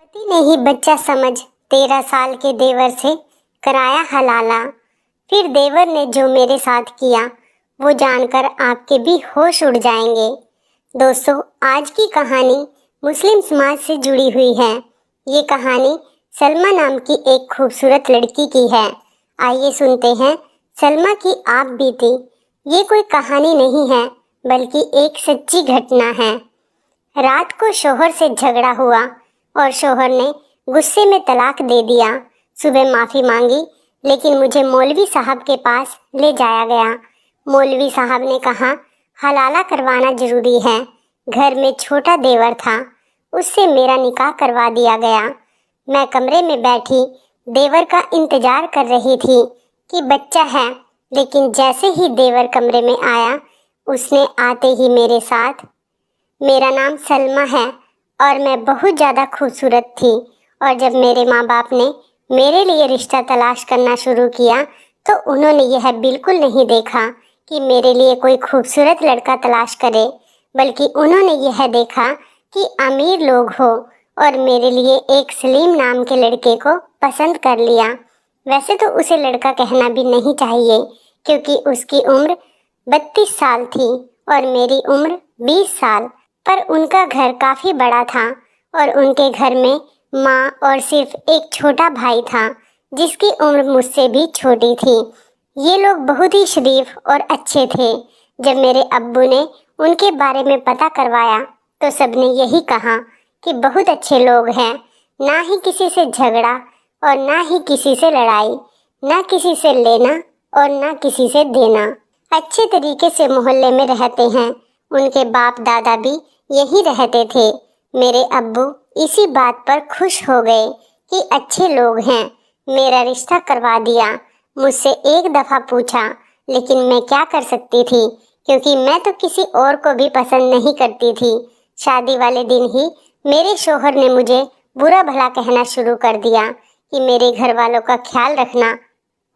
पति ने ही बच्चा समझ 13 साल के देवर से कराया हलाला। फिर देवर ने जो मेरे साथ किया वो जानकर आपके भी होश उड़ जाएंगे। दोस्तों, आज की कहानी मुस्लिम समाज से जुड़ी हुई है। ये कहानी सलमा नाम की एक खूबसूरत लड़की की है। आइए सुनते हैं सलमा की आप बीती। ये कोई कहानी नहीं है बल्कि एक सच्ची घटना है। रात को शौहर से झगड़ा हुआ और शौहर ने गुस्से में तलाक दे दिया। सुबह माफ़ी मांगी लेकिन मुझे मौलवी साहब के पास ले जाया गया। मौलवी साहब ने कहा हलाला करवाना ज़रूरी है। घर में छोटा देवर था, उससे मेरा निकाह करवा दिया गया। मैं कमरे में बैठी देवर का इंतज़ार कर रही थी कि बच्चा है, लेकिन जैसे ही देवर कमरे में आया उसने आते ही मेरे साथ, मेरा नाम सलमा है और मैं बहुत ज़्यादा खूबसूरत थी। और जब मेरे माँ बाप ने मेरे लिए रिश्ता तलाश करना शुरू किया तो उन्होंने यह बिल्कुल नहीं देखा कि मेरे लिए कोई खूबसूरत लड़का तलाश करे, बल्कि उन्होंने यह देखा कि अमीर लोग हो और मेरे लिए एक सलीम नाम के लड़के को पसंद कर लिया। वैसे तो उसे लड़का कहना भी नहीं चाहिए क्योंकि उसकी उम्र 32 साल थी और मेरी उम्र 20 साल, पर उनका घर काफ़ी बड़ा था और उनके घर में माँ और सिर्फ एक छोटा भाई था जिसकी उम्र मुझसे भी छोटी थी। ये लोग बहुत ही शरीफ और अच्छे थे। जब मेरे अब्बू ने उनके बारे में पता करवाया तो सबने यही कहा कि बहुत अच्छे लोग हैं, ना ही किसी से झगड़ा और ना ही किसी से लड़ाई, ना किसी से लेना और ना किसी से देना, अच्छे तरीके से मोहल्ले में रहते हैं। उनके बाप दादा भी यहीं रहते थे। मेरे अब्बू इसी बात पर खुश हो गए कि अच्छे लोग हैं। मेरा रिश्ता करवा दिया। मुझसे एक दफ़ा पूछा, लेकिन मैं क्या कर सकती थी क्योंकि मैं तो किसी और को भी पसंद नहीं करती थी। शादी वाले दिन ही मेरे शौहर ने मुझे बुरा भला कहना शुरू कर दिया कि मेरे घर वालों का ख्याल रखना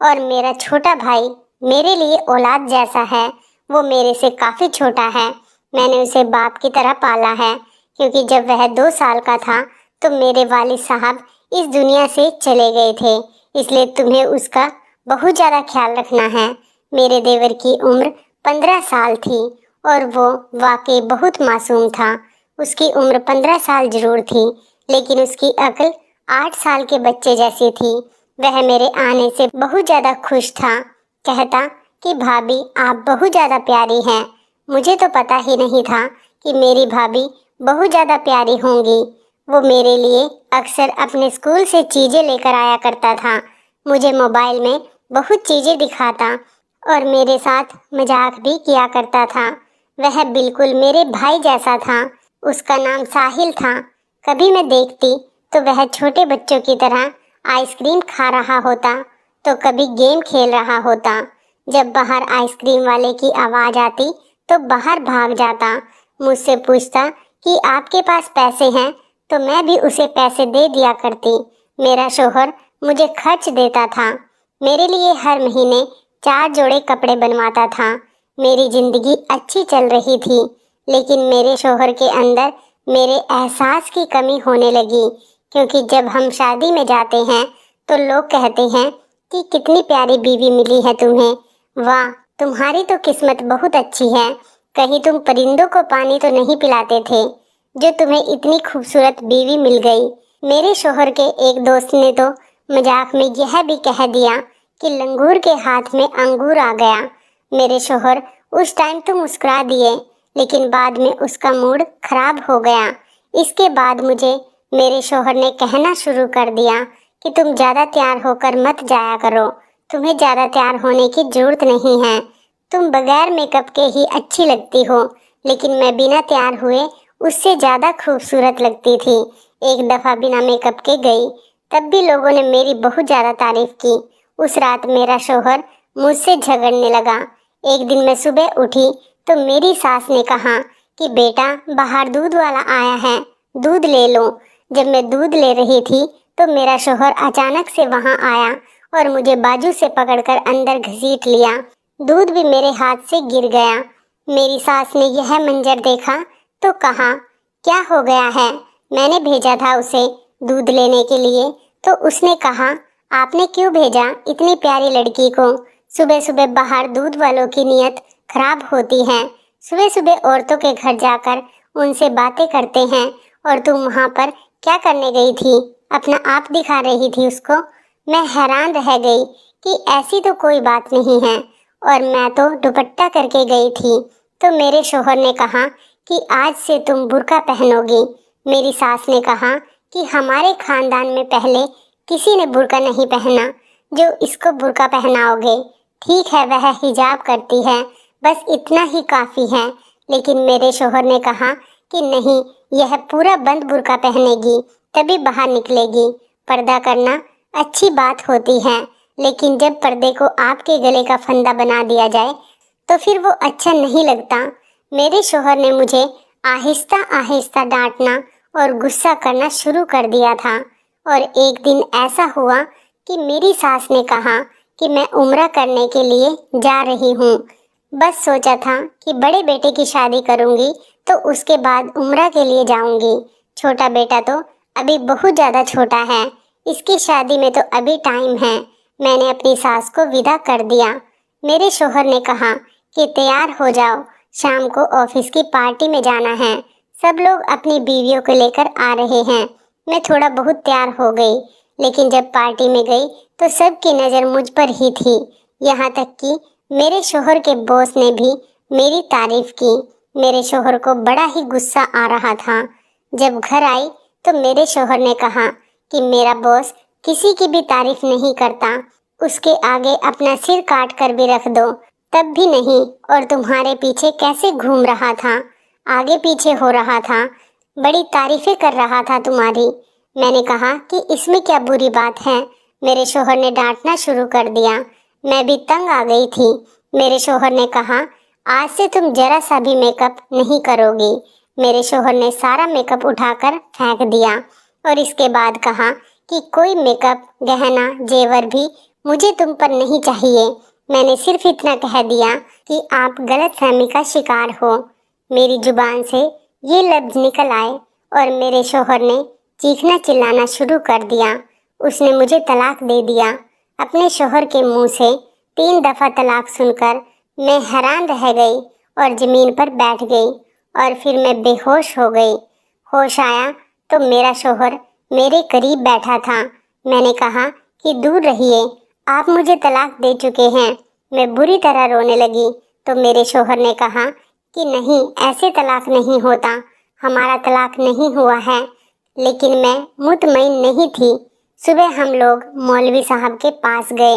और मेरा छोटा भाई मेरे लिए औलाद जैसा है। वो मेरे से काफ़ी छोटा है। मैंने उसे बाप की तरह पाला है क्योंकि जब वह 2 साल का था तो मेरे वालिद साहब इस दुनिया से चले गए थे, इसलिए तुम्हें उसका बहुत ज़्यादा ख्याल रखना है। मेरे देवर की उम्र 15 साल थी और वो वाकई बहुत मासूम था। उसकी उम्र 15 साल ज़रूर थी लेकिन उसकी अक्ल 8 साल के बच्चे जैसी थी। वह मेरे आने से बहुत ज़्यादा खुश था। कहता कि भाभी आप बहुत ज़्यादा प्यारी हैं। मुझे तो पता ही नहीं था कि मेरी भाभी बहुत ज़्यादा प्यारी होंगी। वो मेरे लिए अक्सर अपने स्कूल से चीज़ें लेकर आया करता था। मुझे मोबाइल में बहुत चीज़ें दिखाता और मेरे साथ मजाक भी किया करता था। वह बिल्कुल मेरे भाई जैसा था। उसका नाम साहिल था। कभी मैं देखती तो वह छोटे बच्चों की तरह आइसक्रीम खा रहा होता तो कभी गेम खेल रहा होता। जब बाहर आइसक्रीम वाले की आवाज़ आती तो बाहर भाग जाता। मुझसे पूछता कि आपके पास पैसे हैं, तो मैं भी उसे पैसे दे दिया करती। मेरा शौहर मुझे खर्च देता था। मेरे लिए हर महीने 4 जोड़े कपड़े बनवाता था। मेरी ज़िंदगी अच्छी चल रही थी, लेकिन मेरे शौहर के अंदर मेरे एहसास की कमी होने लगी क्योंकि जब हम शादी में जाते हैं तो लोग कहते हैं कि कितनी प्यारी बीवी मिली है तुम्हें, वाह तुम्हारी तो किस्मत बहुत अच्छी है। कहीं तुम परिंदों को पानी तो नहीं पिलाते थे जो तुम्हें इतनी खूबसूरत बीवी मिल गई। मेरे शौहर के एक दोस्त ने तो मजाक में यह भी कह दिया कि लंगूर के हाथ में अंगूर आ गया। मेरे शौहर उस टाइम तो मुस्कुरा दिए लेकिन बाद में उसका मूड खराब हो गया। इसके बाद मुझे मेरे शौहर ने कहना शुरू कर दिया कि तुम ज़्यादा तैयार होकर मत जाया करो, तुम्हें ज़्यादा तैयार होने की ज़रूरत नहीं है, तुम बगैर मेकअप के ही अच्छी लगती हो। लेकिन मैं बिना तैयार हुए उससे ज़्यादा खूबसूरत लगती थी। एक दफ़ा बिना मेकअप के गई, तब भी लोगों ने मेरी बहुत ज़्यादा तारीफ़ की। उस रात मेरा शौहर मुझसे झगड़ने लगा। एक दिन मैं सुबह उठी तो मेरी सास ने कहा कि बेटा बाहर दूध वाला आया है, दूध ले लो। जब मैं दूध ले रही थी तो मेरा शौहर अचानक से वहाँ आया और मुझे बाजू से पकड़कर अंदर घसीट लिया। दूध भी मेरे हाथ से गिर गया। मेरी सास ने यह मंजर देखा तो कहा क्या हो गया है, मैंने भेजा था उसे, दूध लेने के लिए, तो उसने कहा, आपने क्यों भेजा इतनी प्यारी लड़की को? सुबह सुबह बाहर दूध वालों की नीयत खराब होती है। सुबह सुबह औरतों के घर जाकर उनसे बातें करते हैं, और तुम वहाँ पर क्या करने गई थी? अपना आप दिखा रही थी उसको। मैं हैरान रह गई कि ऐसी तो कोई बात नहीं है, और मैं तो दुपट्टा करके गई थी। तो मेरे शोहर ने कहा कि आज से तुम बुर्का पहनोगी। मेरी सास ने कहा कि हमारे खानदान में पहले किसी ने बुर्का नहीं पहना, जो इसको बुर्का पहनाओगे। ठीक है, वह हिजाब करती है, बस इतना ही काफ़ी है। लेकिन मेरे शोहर ने कहा कि नहीं, यह पूरा बंद बुर्का पहनेगी तभी बाहर निकलेगी। पर्दा करना अच्छी बात होती है, लेकिन जब पर्दे को आपके गले का फंदा बना दिया जाए तो फिर वो अच्छा नहीं लगता। मेरे शोहर ने मुझे आहिस्ता आहिस्ता डांटना और गुस्सा करना शुरू कर दिया था। और एक दिन ऐसा हुआ कि मेरी सास ने कहा कि मैं उम्रा करने के लिए जा रही हूँ। बस सोचा था कि बड़े बेटे की शादी करूँगी तो उसके बाद उम्रा के लिए जाऊँगी। छोटा बेटा तो अभी बहुत ज़्यादा छोटा है, इसकी शादी में तो अभी टाइम है। मैंने अपनी सास को विदा कर दिया। मेरे शोहर ने कहा कि तैयार हो जाओ, शाम को ऑफिस की पार्टी में जाना है। सब लोग अपनी बीवियों को लेकर आ रहे हैं। मैं थोड़ा बहुत तैयार हो गई, लेकिन जब पार्टी में गई तो सबकी नज़र मुझ पर ही थी। यहाँ तक कि मेरे शोहर के बॉस ने भी मेरी तारीफ की। मेरे शोहर को बड़ा ही गुस्सा आ रहा था। जब घर आई तो मेरे शोहर ने कहा कि मेरा बॉस किसी की भी तारीफ नहीं करता, उसके आगे अपना सिर काट कर भी रख दो तब भी नहीं। और तुम्हारे पीछे कैसे घूम रहा था, आगे पीछे हो रहा था, बड़ी तारीफें कर रहा था तुम्हारी। मैंने कहा कि इसमें क्या बुरी बात है। मेरे शोहर ने डांटना शुरू कर दिया। मैं भी तंग आ गई थी। मेरे शोहर ने कहा, आज से तुम जरा सा भी मेकअप नहीं करोगी। मेरे शोहर ने सारा मेकअप उठाकर फेंक दिया और इसके बाद कहा कि कोई मेकअप, गहना, जेवर भी मुझे तुम पर नहीं चाहिए। मैंने सिर्फ इतना कह दिया कि आप गलतफहमी का शिकार हो। मेरी जुबान से ये लफ्ज़ निकल आए और मेरे शोहर ने चीखना चिल्लाना शुरू कर दिया। उसने मुझे तलाक दे दिया। अपने शोहर के मुंह से 3 दफ़ा तलाक सुनकर मैं हैरान रह गई और ज़मीन पर बैठ गई और फिर मैं बेहोश हो गई। होश आया तो मेरा शोहर मेरे करीब बैठा था। मैंने कहा कि दूर रहिए, आप मुझे तलाक दे चुके हैं। मैं बुरी तरह रोने लगी तो मेरे शोहर ने कहा कि नहीं, ऐसे तलाक नहीं होता, हमारा तलाक नहीं हुआ है। लेकिन मैं मुतमईन नहीं थी। सुबह हम लोग मौलवी साहब के पास गए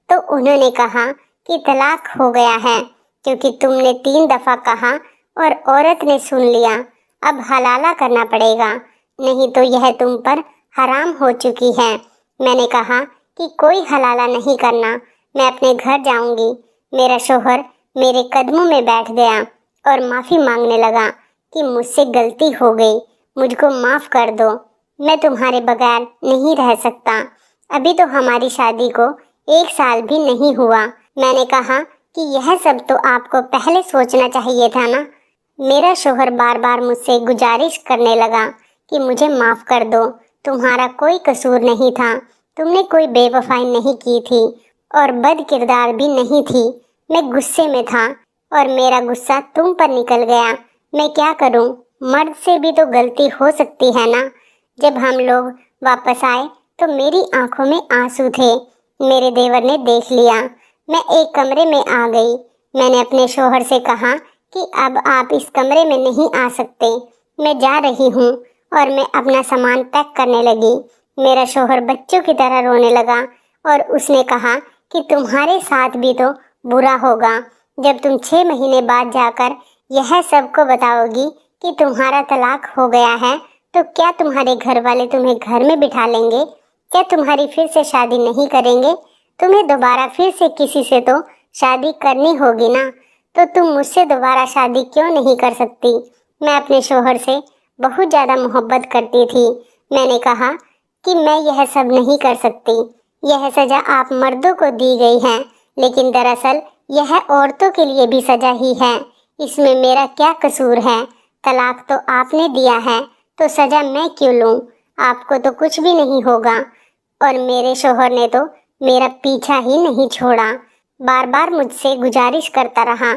तो उन्होंने कहा कि तलाक हो गया है क्योंकि तुमने 3 दफ़ा कहा और औरत ने सुन लिया। अब हलाला करना पड़ेगा, नहीं तो यह तुम पर हराम हो चुकी है। मैंने कहा कि कोई हलाला नहीं करना, मैं अपने घर जाऊंगी। मेरा शोहर मेरे कदमों में बैठ गया और माफ़ी मांगने लगा कि मुझसे गलती हो गई, मुझको माफ़ कर दो, मैं तुम्हारे बगैर नहीं रह सकता। अभी तो हमारी शादी को 1 साल भी नहीं हुआ। मैंने कहा कि यह सब तो आपको पहले सोचना चाहिए था ना। मेरा शोहर बार बार मुझसे गुजारिश करने लगा कि मुझे माफ़ कर दो, तुम्हारा कोई कसूर नहीं था, तुमने कोई बेवफाई नहीं की थी और बद किरदार भी नहीं थी। मैं गुस्से में था और मेरा गुस्सा तुम पर निकल गया। मैं क्या करूं, मर्द से भी तो गलती हो सकती है ना। जब हम लोग वापस आए तो मेरी आंखों में आंसू थे। मेरे देवर ने देख लिया। मैं एक कमरे में आ गई। मैंने अपने शोहर से कहा कि अब आप इस कमरे में नहीं आ सकते, मैं जा रही हूँ, और मैं अपना सामान पैक करने लगी। मेरा शोहर बच्चों की तरह रोने लगा और उसने कहा कि तुम्हारे साथ भी तो बुरा होगा जब तुम 6 महीने बाद जाकर यह सबको बताओगी कि तुम्हारा तलाक हो गया है। तो क्या तुम्हारे घर वाले तुम्हें घर में बिठा लेंगे? क्या तुम्हारी फिर से शादी नहीं करेंगे? तुम्हें दोबारा फिर से किसी से तो शादी करनी होगी ना, तो तुम मुझसे दोबारा शादी क्यों नहीं कर सकती? मैं अपने शोहर से बहुत ज़्यादा मोहब्बत करती थी। मैंने कहा कि मैं यह सब नहीं कर सकती, यह सज़ा आप मर्दों को दी गई है, लेकिन दरअसल यह औरतों के लिए भी सज़ा ही है। इसमें मेरा क्या कसूर है? तलाक तो आपने दिया है, तो सज़ा मैं क्यों लूँ? آپ کو تو کچھ بھی نہیں ہوگا۔ اور میرے شوہر نے تو میرا پیچھا ہی نہیں چھوڑا، بار بار مجھ سے گزارش کرتا رہا۔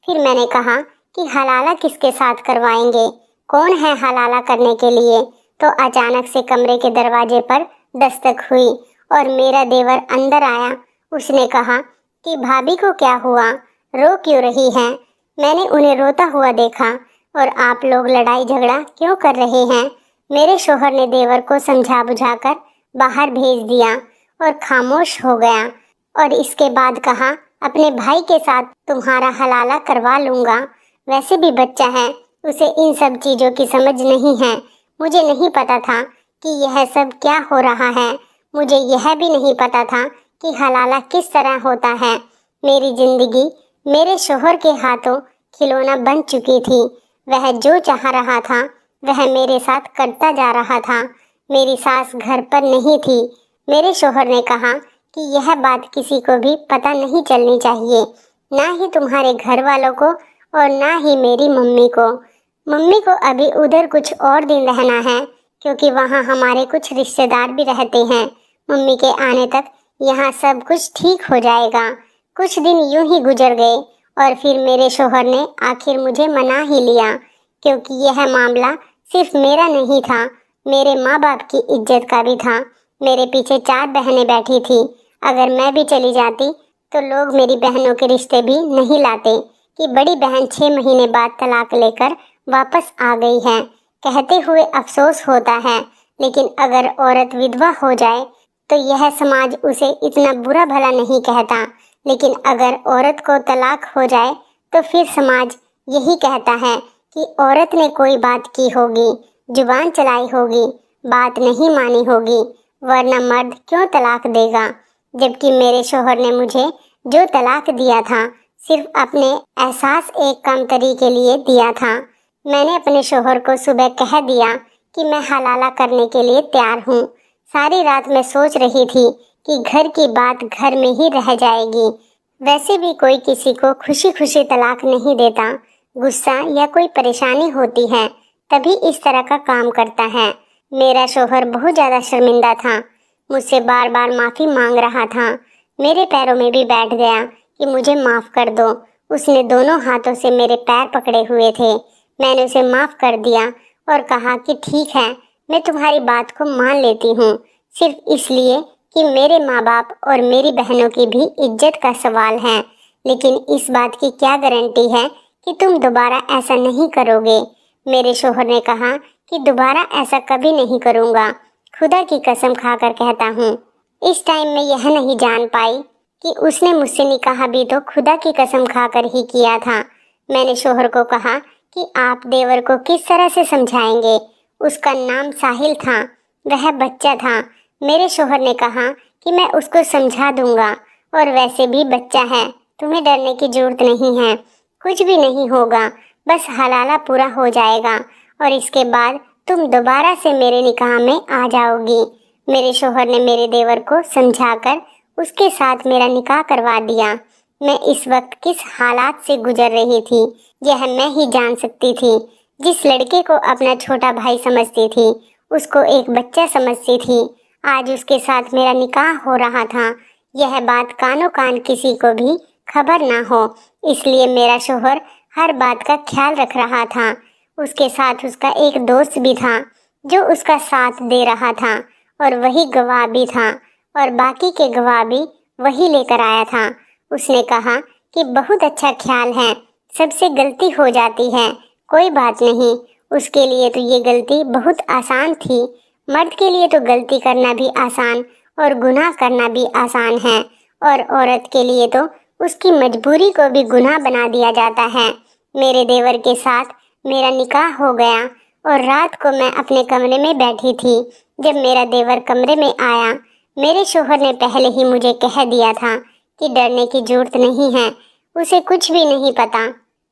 پھر میں نے کہا کہ حلالہ کس کے ساتھ کروائیں گے، کون ہے حلالہ کرنے کے لیے؟ تو اچانک سے کمرے کے دروازے پر دستک ہوئی اور میرا دیور اندر آیا۔ اس نے کہا کہ بھابھی کو کیا ہوا، رو کیوں رہی ہیں؟ میں نے انہیں روتا ہوا دیکھا۔ اور آپ لوگ لڑائی جھگڑا کیوں کر رہے ہیں؟ میرے شوہر نے دیور کو سمجھا بجھا کر باہر بھیج دیا اور خاموش ہو گیا، اور اس کے بعد کہا اپنے بھائی کے ساتھ تمہارا حلالہ کروا لوں گا، ویسے بھی بچہ ہے، اسے ان سب چیزوں کی سمجھ نہیں ہے۔ مجھے نہیں پتا تھا کہ یہ سب کیا ہو رہا ہے، مجھے یہ بھی نہیں پتا تھا کہ حلالہ کس طرح ہوتا ہے۔ میری زندگی میرے شوہر کے ہاتھوں کھلونا بن چکی تھی، وہ جو چاہ رہا تھا وہ میرے ساتھ کرتا جا رہا تھا۔ میری ساس گھر پر نہیں تھی۔ میرے شوہر نے کہا کہ یہ بات کسی کو بھی پتہ نہیں چلنی چاہیے، نہ ہی تمہارے گھر والوں کو اور نہ ہی میری ممی کو۔ ممی کو ابھی ادھر کچھ اور دن رہنا ہے، کیونکہ وہاں ہمارے کچھ رشتہ دار بھی رہتے ہیں۔ ممی کے آنے تک یہاں سب کچھ ٹھیک ہو جائے گا۔ کچھ دن یوں ہی گزر گئے اور پھر میرے شوہر نے آخر مجھے منا ہی لیا، کیونکہ یہ معاملہ صرف میرا نہیں تھا، میرے ماں باپ کی عزت کا بھی تھا۔ میرے پیچھے 4 بہنیں بیٹھی تھی، اگر میں بھی چلی جاتی تو لوگ میری بہنوں کے رشتے بھی نہیں لاتے کہ بڑی بہن 6 مہینے بعد طلاق لے کر واپس آ گئی ہے۔ کہتے ہوئے افسوس ہوتا ہے، لیکن اگر عورت ودوا ہو جائے تو یہ سماج اسے اتنا برا بھلا نہیں کہتا، لیکن اگر عورت کو طلاق ہو جائے تو پھر سماج یہی کہتا ہے کہ عورت نے کوئی بات کی ہوگی، زبان چلائی ہوگی، بات نہیں مانی ہوگی، ورنہ مرد کیوں طلاق دے گا؟ جبکہ میرے شوہر نے مجھے جو طلاق دیا تھا صرف اپنے احساس ایک کمتری کے لیے دیا تھا۔ میں نے اپنے شوہر کو صبح کہہ دیا کہ میں حلالہ کرنے کے لیے تیار ہوں۔ ساری رات میں سوچ رہی تھی کہ گھر کی بات گھر میں ہی رہ جائے گی، ویسے بھی کوئی کسی کو خوشی خوشی طلاق نہیں دیتا، غصہ یا کوئی پریشانی ہوتی ہے تبھی اس طرح کا کام کرتا ہے۔ میرا شوہر بہت زیادہ شرمندہ تھا، مجھ سے بار بار معافی مانگ رہا تھا، میرے پیروں میں بھی بیٹھ گیا کہ مجھے معاف کر دو۔ اس نے دونوں ہاتھوں سے میرے پیر پکڑے ہوئے تھے۔ میں نے اسے معاف کر دیا اور کہا کہ ٹھیک ہے، میں تمہاری بات کو مان لیتی ہوں، صرف اس لیے کہ میرے ماں باپ اور میری بہنوں کی بھی عزت کا سوال ہے، لیکن اس بات کی کیا گارنٹی ہے کہ تم دوبارہ ایسا نہیں کرو گے؟ میرے شوہر نے کہا کہ دوبارہ ایسا کبھی نہیں کروں گا، خدا کی قسم کھا کر کہتا ہوں۔ اس ٹائم میں یہ نہیں جان پائی کہ اس نے مجھ سے نکاح بھی تو خدا کی قسم کھا کر ہی کیا تھا۔ میں نے شوہر کو کہا کہ آپ دیور کو کس طرح سے سمجھائیں گے؟ اس کا نام ساحل تھا، وہ بچہ تھا۔ میرے شوہر نے کہا کہ میں اس کو سمجھا دوں گا، اور ویسے بھی بچہ ہے، تمہیں ڈرنے کی ضرورت نہیں ہے، کچھ بھی نہیں ہوگا، بس حلالہ پورا ہو جائے گا اور اس کے بعد تم دوبارہ سے میرے نکاح میں آ جاؤ گی۔ میرے شوہر نے میرے دیور کو سمجھا کر اس کے ساتھ میرا نکاح کروا دیا۔ میں اس وقت کس حالات سے گزر رہی تھی یہ میں ہی جان سکتی تھی۔ جس لڑکے کو اپنا چھوٹا بھائی سمجھتی تھی اس کو ایک بچہ سمجھتی تھی، آج اس کے ساتھ میرا نکاح ہو رہا تھا۔ یہ بات کانوں کان کسی کو بھی خبر نہ ہو، اس لیے میرا شوہر ہر بات کا خیال رکھ رہا تھا۔ اس کے ساتھ اس کا ایک دوست بھی تھا جو اس کا ساتھ دے رہا تھا، اور وہی گواہ بھی تھا، اور باقی کے گواہ بھی وہی لے کر آیا تھا۔ اس نے کہا کہ بہت اچھا خیال ہے، سب سے غلطی ہو جاتی ہے، کوئی بات نہیں، اس کے لیے تو یہ غلطی بہت آسان تھی۔ مرد کے لیے تو غلطی کرنا بھی آسان اور گناہ کرنا بھی آسان ہے، اور عورت کے لیے تو اس کی مجبوری کو بھی گناہ بنا دیا جاتا ہے۔ میرے دیور کے ساتھ میرا نکاح ہو گیا، اور رات کو میں اپنے کمرے میں بیٹھی تھی۔ جب میرا دیور کمرے میں آیا، میرے شوہر نے پہلے ہی مجھے کہہ دیا تھا کہ ڈرنے کی ضرورت نہیں ہے، اسے کچھ بھی نہیں پتا۔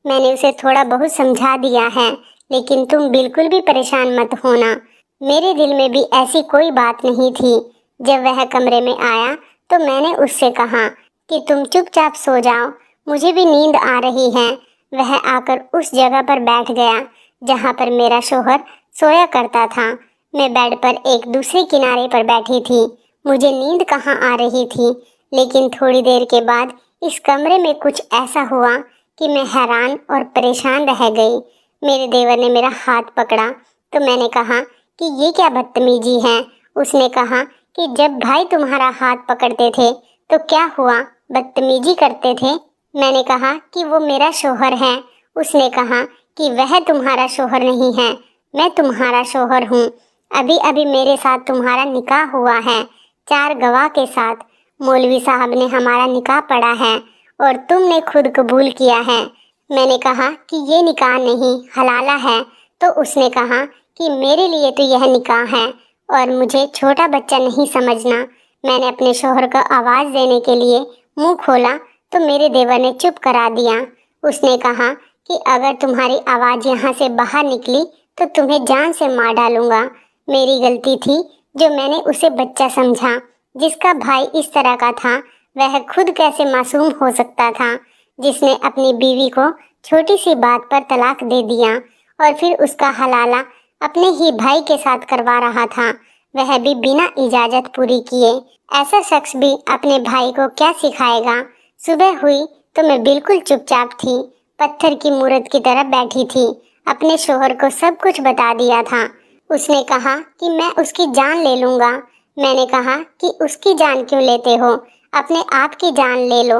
میں نے اسے تھوڑا بہت سمجھا دیا ہے، لیکن تم بالکل بھی پریشان مت ہونا۔ میرے دل میں بھی ایسی کوئی بات نہیں تھی۔ جب وہ کمرے میں آیا تو میں نے اس سے کہا کہ تم چپ چاپ سو جاؤ، مجھے بھی نیند آ رہی ہے۔ وہ آ کر اس جگہ پر بیٹھ گیا جہاں پر میرا شوہر سویا کرتا تھا۔ मैं बेड पर एक दूसरे किनारे पर बैठी थी। मुझे नींद कहाँ आ रही थी, लेकिन थोड़ी देर के बाद इस कमरे में कुछ ऐसा हुआ कि मैं हैरान और परेशान रह गई। मेरे देवर ने मेरा हाथ पकड़ा तो मैंने कहा कि ये क्या बदतमीजी है। उसने कहा कि जब भाई तुम्हारा हाथ पकड़ते थे तो क्या हुआ, बदतमीजी करते थे। मैंने कहा कि वो मेरा शौहर है। उसने कहा कि वह तुम्हारा शौहर नहीं है, मैं तुम्हारा शौहर हूँ। अभी अभी मेरे साथ तुम्हारा निकाह हुआ है, 4 गवाह के साथ। मौलवी साहब ने हमारा निकाह पढ़ा है और तुमने खुद कबूल किया है। मैंने कहा कि ये निकाह नहीं, हलाला है। तो उसने कहा कि मेरे लिए तो यह निकाह है और मुझे छोटा बच्चा नहीं समझना। मैंने अपने शौहर को आवाज़ देने के लिए मुंह खोला तो मेरे देवर ने चुप करा दिया। उसने कहा कि अगर तुम्हारी आवाज़ यहाँ से बाहर निकली तो तुम्हें जान से मार डालूंगा। मेरी गलती थी जो मैंने उसे बच्चा समझा। जिसका भाई इस तरह का था वह खुद कैसे मासूम हो सकता था, जिसने अपनी बीवी को छोटी सी बात पर तलाक दे दिया और फिर उसका हलाला अपने ही भाई के साथ करवा रहा था, वह भी बिना इजाज़त पूरी किए। ऐसा शख्स भी अपने भाई को क्या सिखाएगा। सुबह हुई तो मैं बिल्कुल चुपचाप थी, पत्थर की मूरत की तरह बैठी थी। अपने शौहर को सब कुछ बता दिया था। उसने कहा कि मैं उसकी जान ले लूँगा। मैंने कहा कि उसकी जान क्यों लेते हो, अपने आप की जान ले लो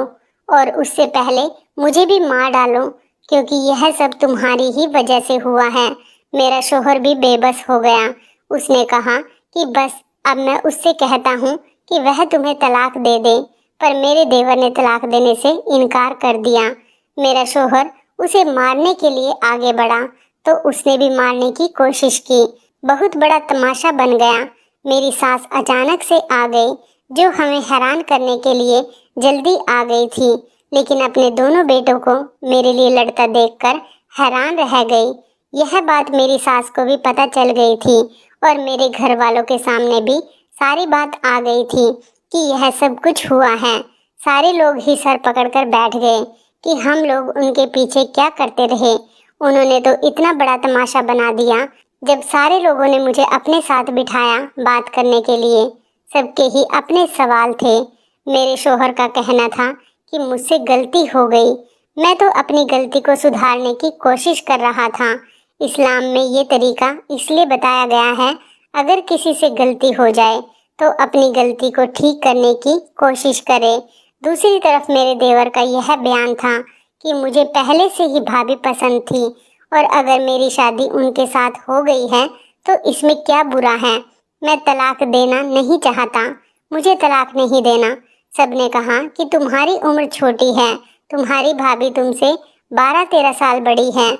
और उससे पहले मुझे भी मार डालो, क्योंकि यह सब तुम्हारी ही वजह से हुआ है। मेरा शौहर भी बेबस हो गया। उसने कहा कि बस अब मैं उससे कहता हूँ कि वह तुम्हें तलाक दे दे, पर मेरे देवर ने तलाक देने से इनकार कर दिया। मेरा शौहर उसे मारने के लिए आगे बढ़ा तो उसने भी मारने की कोशिश की। बहुत बड़ा तमाशा बन गया। मेरी सास अचानक से आ गई, जो हमें हैरान करने के लिए जल्दी आ गई थी, लेकिन अपने दोनों बेटों को मेरे लिए लड़ता देखकर हैरान रह गई। यह बात मेरी सास को भी पता चल गई थी और मेरे घर वालों के सामने भी सारी बात आ गई थी कि यह सब कुछ हुआ है। सारे लोग ही सर पकड़कर बैठ गए कि हम लोग उनके पीछे क्या करते रहे। उन्होंने तो इतना बड़ा तमाशा बना दिया। जब सारे लोगों ने मुझे अपने साथ बिठाया बात करने के लिए, सबके ही अपने सवाल थे। मेरे शौहर का कहना था कि मुझसे गलती हो गई। मैं तो अपनी गलती को सुधारने की कोशिश कर रहा था। इस्लाम में ये तरीका इसलिए बताया गया है, अगर किसी से गलती हो जाए तो अपनी गलती को ठीक करने की कोशिश करे। दूसरी तरफ मेरे देवर का यह बयान था कि मुझे पहले से ही भाभी पसंद थी और अगर मेरी शादी उनके साथ हो गई है तो इसमें क्या बुरा है। मैं तलाक देना नहीं चाहता, मुझे तलाक नहीं देना। सबने कहा कि तुम्हारी उम्र छोटी है, तुम्हारी भाभी तुमसे 12-13 साल बड़ी है।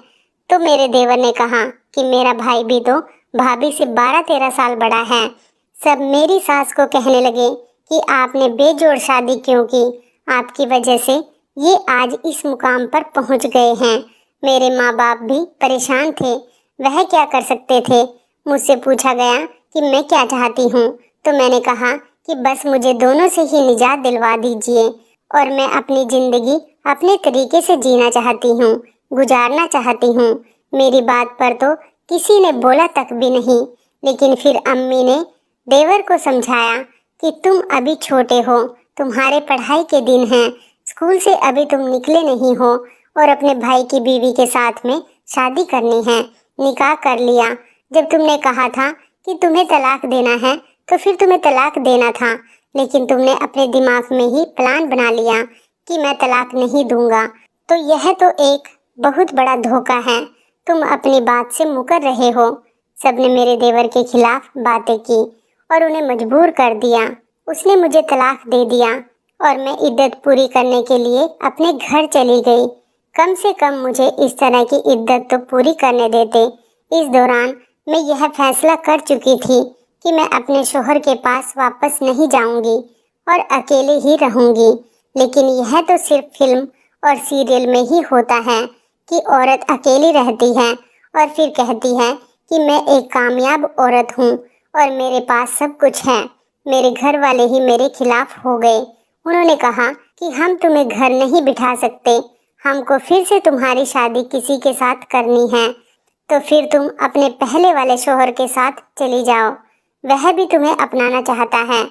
तो मेरे देवर ने कहा कि मेरा भाई भी तो भाभी से 12-13 साल बड़ा है। सब मेरी सास को कहने लगे कि आपने बेजोड़ शादी क्यों की, आपकी वजह से ये आज इस मुकाम पर पहुंच गए हैं। मेरे माँ बाप भी परेशान थे, वह क्या कर सकते थे। मुझसे पूछा गया कि मैं क्या चाहती हूँ, तो मैंने कहा कि बस मुझे दोनों से ही निजात दिलवा दीजिए और मैं अपनी ज़िंदगी अपने तरीके से जीना चाहती हूँ, गुजारना चाहती हूँ। मेरी बात पर तो किसी ने बोला तक भी नहीं, लेकिन फिर अम्मी ने देवर को समझाया कि तुम अभी छोटे हो, तुम्हारे पढ़ाई के दिन हैं, स्कूल से अभी तुम निकले नहीं हो और अपने भाई की बीवी के साथ में शादी करनी है। निकाह कर लिया। जब तुमने कहा था कि तुम्हें तलाक देना है तो फिर तुम्हें तलाक देना था, लेकिन तुमने अपने दिमाग में ही प्लान बना लिया कि मैं तलाक नहीं दूंगा। तो यह तो एक बहुत बड़ा धोखा है, तुम अपनी बात से मुकर रहे हो। सबने मेरे देवर के खिलाफ बातें की और उन्हें मजबूर कर दिया। उसने मुझे तलाक दे दिया और मैं इद्दत पूरी करने के लिए अपने घर चली गई। कम से कम मुझे इस तरह की इद्दत तो पूरी करने देते। इस दौरान मैं यह फैसला कर चुकी थी कि मैं अपने शौहर के पास वापस नहीं जाऊंगी और अकेले ही रहूंगी। लेकिन यह तो सिर्फ फिल्म और सीरियल में ही होता है कि औरत अकेली रहती है और फिर कहती है कि मैं एक कामयाब औरत हूँ और मेरे पास सब कुछ है। मेरे घर वाले ही मेरे खिलाफ हो गए। उन्होंने कहा कि हम तुम्हें घर नहीं बिठा सकते, हमको फिर से तुम्हारी शादी किसी के साथ करनी है। तो फिर तुम अपने पहले वाले शोहर के साथ चली जाओ। वह भी तुम्हें अपनाना चाहता है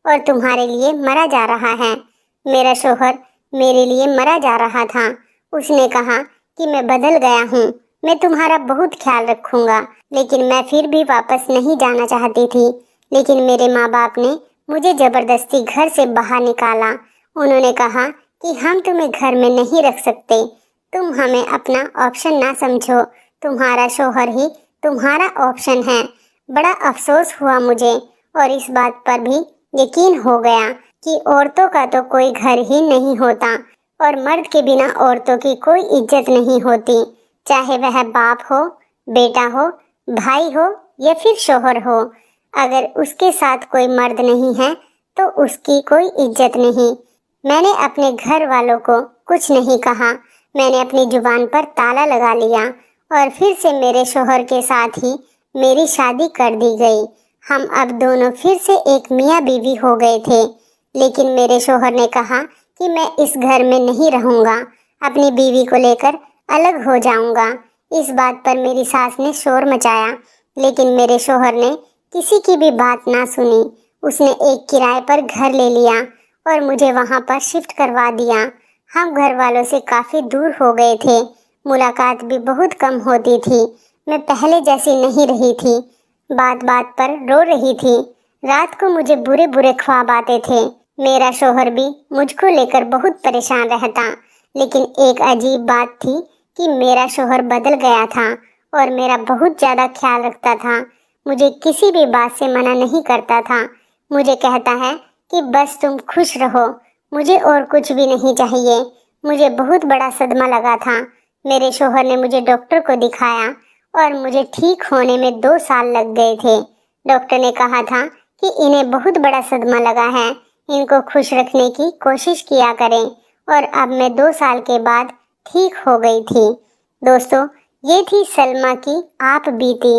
और तुम्हारे लिए मरा जा रहा है। मेरा शोहर मेरे लिए मरा जा रहा था। उसने कहा कि मैं बदल गया हूँ, मैं तुम्हारा बहुत ख्याल रखूँगा, लेकिन मैं फिर भी वापस नहीं जाना चाहती थी। लेकिन मेरे माँ बाप ने मुझे ज़बरदस्ती घर से बाहर निकाला। उन्होंने कहा कि हम तुम्हें घर में नहीं रख सकते, तुम हमें अपना ऑप्शन ना समझो, तुम्हारा शोहर ही तुम्हारा ऑप्शन है। बड़ा अफसोस हुआ मुझे और इस बात पर भी यकीन हो गया कि औरतों का तो कोई घर ही नहीं होता और मर्द के बिना औरतों की कोई इज्जत नहीं होती, चाहे वह बाप हो, बेटा हो, भाई हो या फिर शोहर हो। अगर उसके साथ कोई मर्द नहीं है तो उसकी कोई इज्जत नहीं। मैंने अपने घर वालों को कुछ नहीं कहा, मैंने अपनी जुबान पर ताला लगा लिया और फिर से मेरे शोहर के साथ ही मेरी शादी कर दी गई। हम अब दोनों फिर से एक मियाँ बीवी हो गए थे। लेकिन मेरे शोहर ने कहा कि मैं इस घर में नहीं रहूँगा, अपनी बीवी को लेकर अलग हो जाऊँगा। इस बात पर मेरी सास ने शोर मचाया, लेकिन मेरे शोहर ने किसी की भी बात ना सुनी। उसने एक किराए पर घर ले लिया और मुझे वहाँ पर शिफ्ट करवा दिया। हम घर वालों से काफ़ी दूर हो गए थे, मुलाकात भी बहुत कम होती थी। मैं पहले जैसी नहीं रही थी, बात बात पर रो रही थी। रात को मुझे बुरे बुरे ख्वाब आते थे। मेरा शोहर भी मुझको लेकर बहुत परेशान रहता। लेकिन एक अजीब बात थी कि मेरा शोहर बदल गया था और मेरा बहुत ज़्यादा ख्याल रखता था। मुझे किसी भी बात से मना नहीं करता था। मुझे कहता है कि बस तुम खुश रहो, मुझे और कुछ भी नहीं चाहिए। मुझे बहुत बड़ा सदमा लगा था। मेरे शोहर ने मुझे डॉक्टर को दिखाया और मुझे ठीक होने में 2 साल लग गए थे। डॉक्टर ने कहा था कि इन्हें बहुत बड़ा सदमा लगा है, इनको खुश रखने की कोशिश किया करें। और अब मैं 2 साल के बाद ठीक हो गई थी। दोस्तों, ये थी सलमा की आप बीती।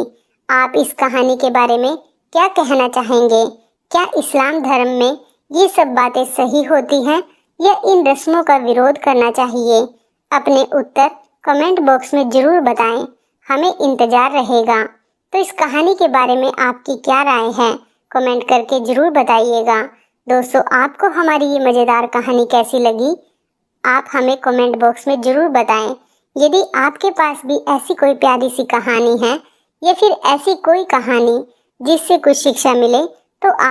आप इस कहानी के बारे में क्या कहना चाहेंगे? क्या इस्लाम धर्म में ये सब बातें सही होती हैं या इन रस्मों का विरोध करना चाहिए? अपने उत्तर कमेंट बॉक्स में ज़रूर बताएं, हमें इंतज़ार रहेगा। तो इस कहानी के बारे में आपकी क्या राय है, कमेंट करके ज़रूर बताइएगा। दोस्तों, आपको हमारी ये मज़ेदार कहानी कैसी लगी, आप हमें कमेंट बॉक्स में ज़रूर बताएं। यदि आपके पास भी ऐसी कोई प्यारी सी कहानी है या फिर ऐसी कोई कहानी जिससे कुछ शिक्षा मिले तो